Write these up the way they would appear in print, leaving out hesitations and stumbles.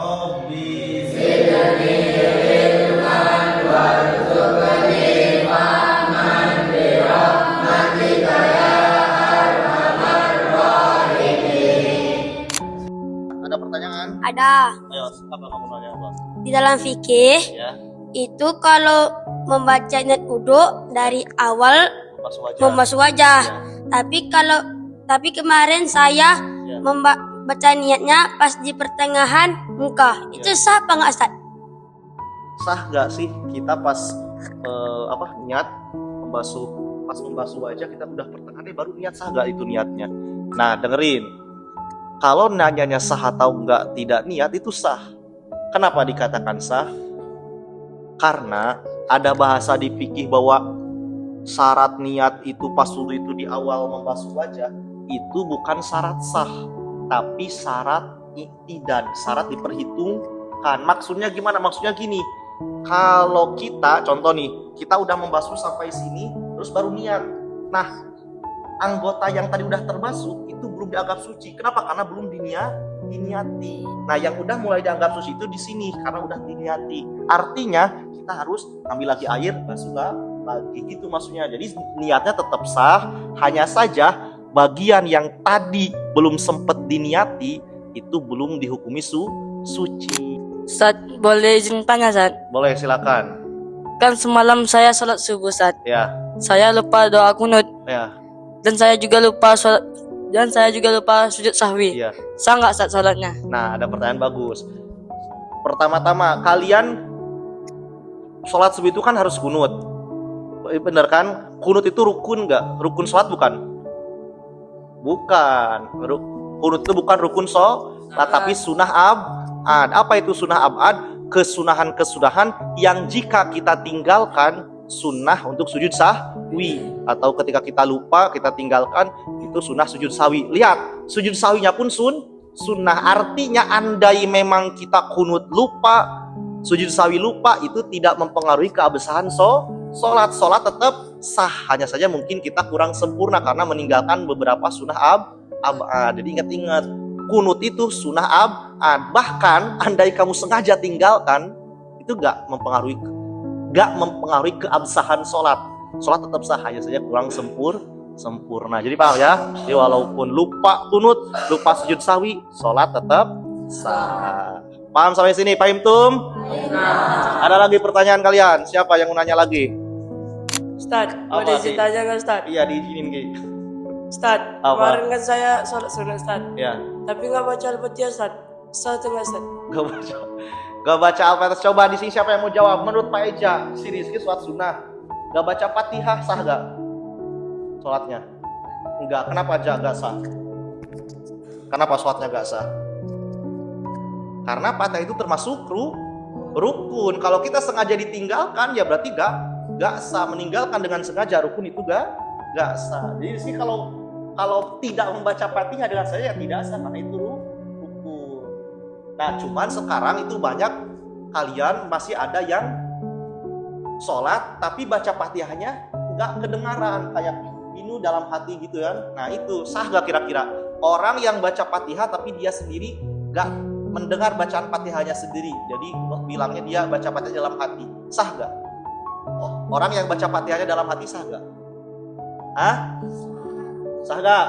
Rabbi zidni ilman warzuqni fahman bi rahmatika ya arhamar rahimin. Ada pertanyaan? Ada. Ayo, apa kamu nanya apa? Di dalam fikih Ya, itu kalau membaca niat wudu dari awal membasuh wajah. membasuh wajah. Ya. Tapi kemarin saya Ya. baca niatnya pas di pertengahan muka. Itu sah apa nggak, Ustaz? Sah nggak sih kita pas niat membasuh wajah kita udah pertengahan baru niat, sah nggak itu niatnya? Nah dengerin, kalau nanyanya sah atau nggak tidak niat itu sah. Kenapa dikatakan sah? Karena ada bahasa di fikih bahwa syarat niat itu pas wudu itu di awal membasuh wajah itu bukan syarat sah, tapi syarat iktidan, syarat diperhitungkan. Maksudnya gimana? Maksudnya gini, kalau kita, contoh nih, kita udah membasuh sampai sini, terus baru niat. Nah, anggota yang tadi udah terbasuh, itu belum dianggap suci. Kenapa? Karena belum diniati. Nah, yang udah mulai dianggap suci itu di sini, karena udah diniati. Artinya, kita harus ambil lagi air, basuh lagi. Gitu maksudnya. Jadi, niatnya tetap sah, hanya saja bagian yang tadi belum sempat diniati, itu belum dihukumi suci. Ustaz, boleh izin tanya, Ustaz? Boleh, silakan. Kan semalam saya sholat subuh, Ustaz. Ya, Saya lupa doa kunut. ya, Dan saya juga lupa sujud sahwi. iya. Sah nggak, Ustaz, sholatnya? Nah, ada pertanyaan bagus. Pertama-tama, kalian sholat subuh itu kan harus kunut. Bener kan? Kunut itu rukun nggak? Rukun sholat bukan? Bukan. Kunut itu bukan rukun sholat, tapi sunnah abad. Apa itu sunnah abad? Kesunahan-kesunahan yang jika kita tinggalkan sunnah untuk sujud sahwi, atau ketika kita lupa kita tinggalkan itu sunnah sujud sahwi. Lihat, sujud sahwinya pun sunnah. Artinya andai memang kita kunut lupa, sujud sahwi lupa, itu tidak mempengaruhi keabsahan sholat tetap sah. Hanya saja mungkin kita kurang sempurna karena meninggalkan beberapa sunnah abad. Jadi ingat-ingat, kunut itu sunnah abad. Bahkan andai kamu sengaja tinggalkan, itu gak mempengaruhi keabsahan sholat tetap sah, hanya saja kurang sempurna. Jadi paham ya? Jadi walaupun lupa kunut, lupa sujud sahwi, sholat tetap sah. Paham sampai sini? Paham tum? Ada lagi pertanyaan kalian? Siapa yang mau nanya lagi? Ustaz, Apa boleh izin sih? tanya nggak, Ustaz? Iya, diizinin Ki. Ustaz, Apa? kemarin kan saya sholat sunat, Ustaz. Ya, Tapi nggak baca Al-Fatihah, Ustaz. Sah atau nggak, Ustaz? gak baca apa-apa. Coba di sini siapa yang mau jawab? Menurut Pak Eja, si Rizky sholat sunnah, gak baca Fatihah sah gak? Sholatnya? Enggak. Kenapa aja gak sah? Kenapa sholatnya gak sah? Karena Fatihah itu termasuk rukun. Kalau kita sengaja ditinggalkan, ya berarti gak sah. Meninggalkan dengan sengaja rukun itu gak sah. Jadi sih kalau tidak membaca Fatihah dengan saya ya tidak sah, karena itu rukun. Nah, cuman sekarang itu banyak kalian masih ada yang sholat tapi baca Fatihahnya nggak kedengaran, kayak ini dalam hati gitu kan. Nah, itu sah gak kira-kira? Orang yang baca Fatihah tapi dia sendiri nggak mendengar bacaan Fatihahnya sendiri, jadi bilangnya dia baca Fatihah dalam hati, sah gak? Orang yang baca Fatihahnya dalam hati sah gak? Sah gak?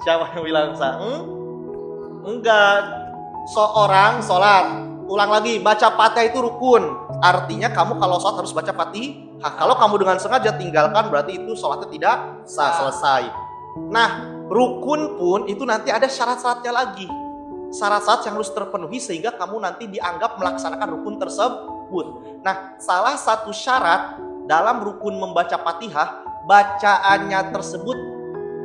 Siapa yang bilang sah? Enggak. Seorang sholat, ulang lagi, baca Fatihah itu rukun. Artinya kamu kalau sholat harus baca Fatihah. Kalau kamu dengan sengaja tinggalkan, berarti itu sholatnya tidak sah, selesai. Nah, rukun pun itu nanti ada syarat-syaratnya lagi. Syarat-syarat yang harus terpenuhi sehingga kamu nanti dianggap melaksanakan rukun tersebut. Nah, salah satu syarat dalam rukun membaca Fatihah, bacaannya tersebut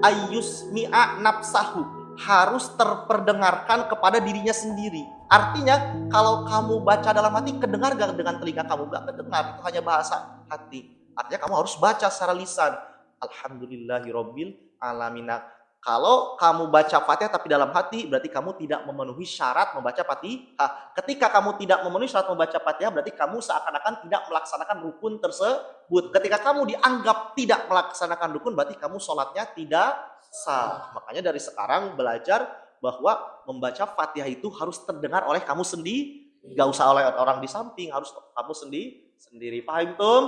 ayyusmi'a nafsahu, harus terperdengarkan kepada dirinya sendiri. Artinya kalau kamu baca dalam hati, kedengar gak dengan telinga kamu? Gak kedengar, itu hanya bahasa hati. Artinya kamu harus baca secara lisan. Alhamdulillahirabbil alamin. Kalau kamu baca Fatihah tapi dalam hati, berarti kamu tidak memenuhi syarat membaca Fatihah. Ketika kamu tidak memenuhi syarat membaca Fatihah, berarti kamu seakan-akan tidak melaksanakan rukun tersebut. Ketika kamu dianggap tidak melaksanakan rukun, berarti kamu sholatnya tidak sah. Makanya dari sekarang belajar bahwa membaca Fatihah itu harus terdengar oleh kamu sendiri, nggak usah oleh orang di samping, harus kamu sendiri. Paham tum?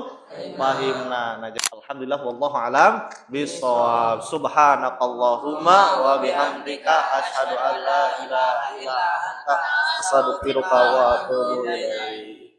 Pahim. Nah, alhamdulillah wallahu alam bisawab. Subhanakallahumma wa bihamdika asyhadu an la ilaha illa anta astaghfiruka wa atubu ilaik.